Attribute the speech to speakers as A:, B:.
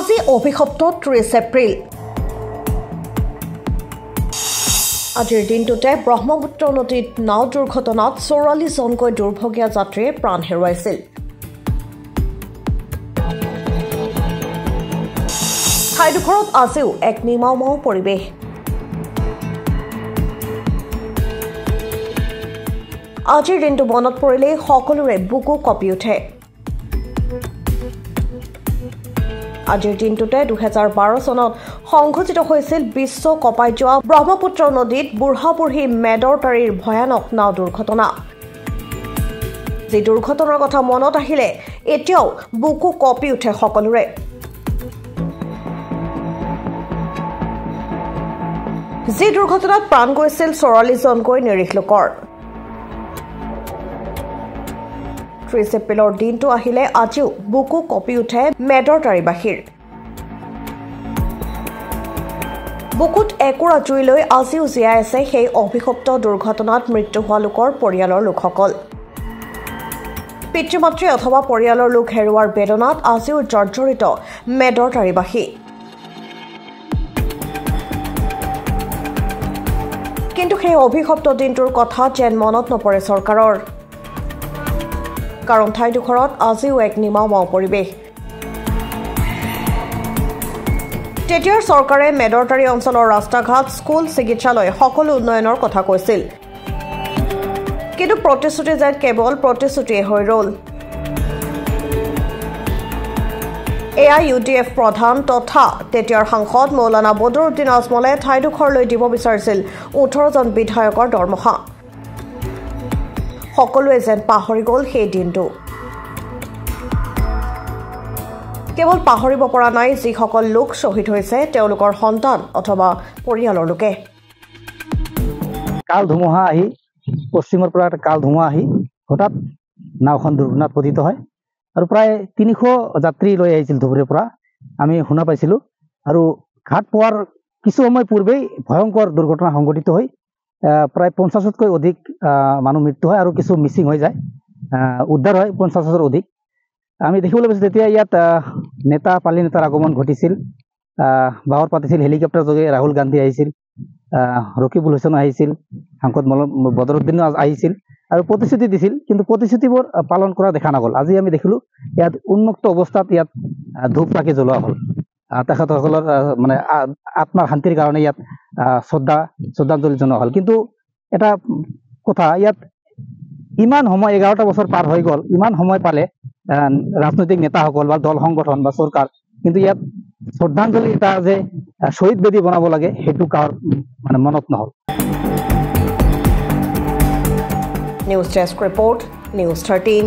A: আজি অভিশপ্ত 30 এপ্ৰিল আজিৰ দিনটোতে ব্ৰহ্মপুত্ৰ নদীত নাও দুৰ্ঘটনাত 44 জনকৈ দুৰ্ভগীয়া যাত্ৰীয়ে প্ৰাণ হেৰুৱাইছিল। ঠাইডোখৰত আজিও এক নিমাওমাও পৰিৱেশ। আজিৰ দিনটো মনত পৰিলেই সকলোৰে বুকু কঁপি উঠে। আজিৰ দিনটোতে 2012 চনত সংঘটিত হৈছিল বিশ্ব কঁপাই যোৱা ব্ৰহ্মপুত্ৰ নদীত বুঢ়া-বুঢ়ী মেদৰতাৰীৰ ভয়ানক নাও দুৰ্ঘটনা। যি দুৰ্ঘটনাৰ কথা মনত আহিলে এতিয়াও বুকু কঁপি উঠে সকলোৰে। যি দুৰ্ঘটনাত প্ৰাণ গৈছিল 44 জনকৈ নিৰীহ লোকৰ। 30 এপ্ৰিলৰ দিনটো আহিলে আজিও বুকু কঁপি উঠে মেদৰতাৰীবাসীৰ। বুকুত একুৰা জুই লৈ আজিও জীয়াই আছে সেই অভিশপ্ত দুৰ্ঘটনাত মৃত্যু হোৱা লোকৰ পৰিয়ালৰ লোকসকল। পিতৃ-মাতৃ অথবা পৰিয়ালৰ লোক হেৰুৱাৰ বেদনাত আজিও জৰ্জৰিত মেদৰতাৰীবাসী। কিন্তু সেই অভিশপ্ত দিনটোৰ কথা যেন মনত নপৰে চৰকাৰৰ। কাৰণ ঠাইডোখৰত আজিও এক নিমাওমাও পৰিৱেশ। তেতিয়াৰ চৰকাৰে মেদৰতাৰী অঞ্চলৰ ৰাস্তা-ঘাট, স্কুল, চিকিৎসালয় সকলো উন্নয়নৰ কথা কৈছিল। কিন্তু প্ৰতিশ্ৰুতি যেন কেৱল প্ৰতিশ্ৰুতিয়ে হৈ ৰল। এয়া UDF প্ৰধান তথা তেতিয়াৰ সাংসদ মৌলানা বদৰুদ্দিন আজমলে ঠাইডোখৰলৈ দিব বিচাৰিছিল 18 জন বিধায়কৰ দৰমহা। সকলোৱে যেন পাহৰি গ'ল সেই দিনটো। কেৱল পাহৰিব পৰা নাই যিসকল লোক শ্বহীদ হৈছে তেওঁলোকৰ সন্তান অথবা পৰিয়ালৰ লোকে।
B: কাল ধুমুহা আহি পশ্চিমৰ পৰা এটা কাল ধুমুহা আহি হঠাৎ নাওখন দুৰ্ঘটনাত পতিত হয় আৰু প্ৰায় 300 যাত্ৰী লৈ আহিছিল ধুবুৰীৰ পৰা আমি শুনা পাইছিলোঁ। আৰু ঘাট পোৱাৰ কিছু সময় পূৰ্বেই ভয়ংকৰ দুৰ্ঘটনা সংঘটিত হৈ প্ৰায় 50তকৈ অধিক মানুহ মৃত্যু হয় আৰু কিছু মিচিং হৈ যায়, উদ্ধাৰ হয় 50ৰ অধিক। আমি দেখিবলৈ পাইছোঁ তেতিয়া ইয়াত নেতা পালি নেতাৰ আগমন ঘটিছিল, বাহৰ পাতিছিল, হেলিকপ্টাৰ যোগে ৰাহুল গান্ধী আহিছিল, ৰকিবুল হুছেইন আহিছিল, সাংসদ বদৰুদ্দিনো আহিছিল আৰু প্ৰতিশ্ৰুতি দিছিল। কিন্তু প্ৰতিশ্ৰুতিবোৰ পালন কৰা দেখা নগ'ল। আজি আমি দেখিলোঁ ইয়াত উন্মুক্ত অৱস্থাত ইয়াত ধূপ চাকি জ্বলোৱা হ'ল। তেখেতসকলৰ মানে আত্মাৰ শান্তিৰ কাৰণে ইয়াত শ্ৰদ্ধাঞ্জলি জনোৱা হ'ল। কিন্তু এটা কথা, ইয়াত ইমান সময় 11টা বছৰ পাৰ হৈ গ'ল, ইমান সময় পালে ৰাজনৈতিক নেতাসকল বা দল সংগঠন বা চৰকাৰ, কিন্তু ইয়াত শ্ৰদ্ধাঞ্জলি এটা যে শ্বহীদ বেদী বনাব লাগে সেইটো কাৰো মানে মনত নহ'ল।
A: News desk report, news 13।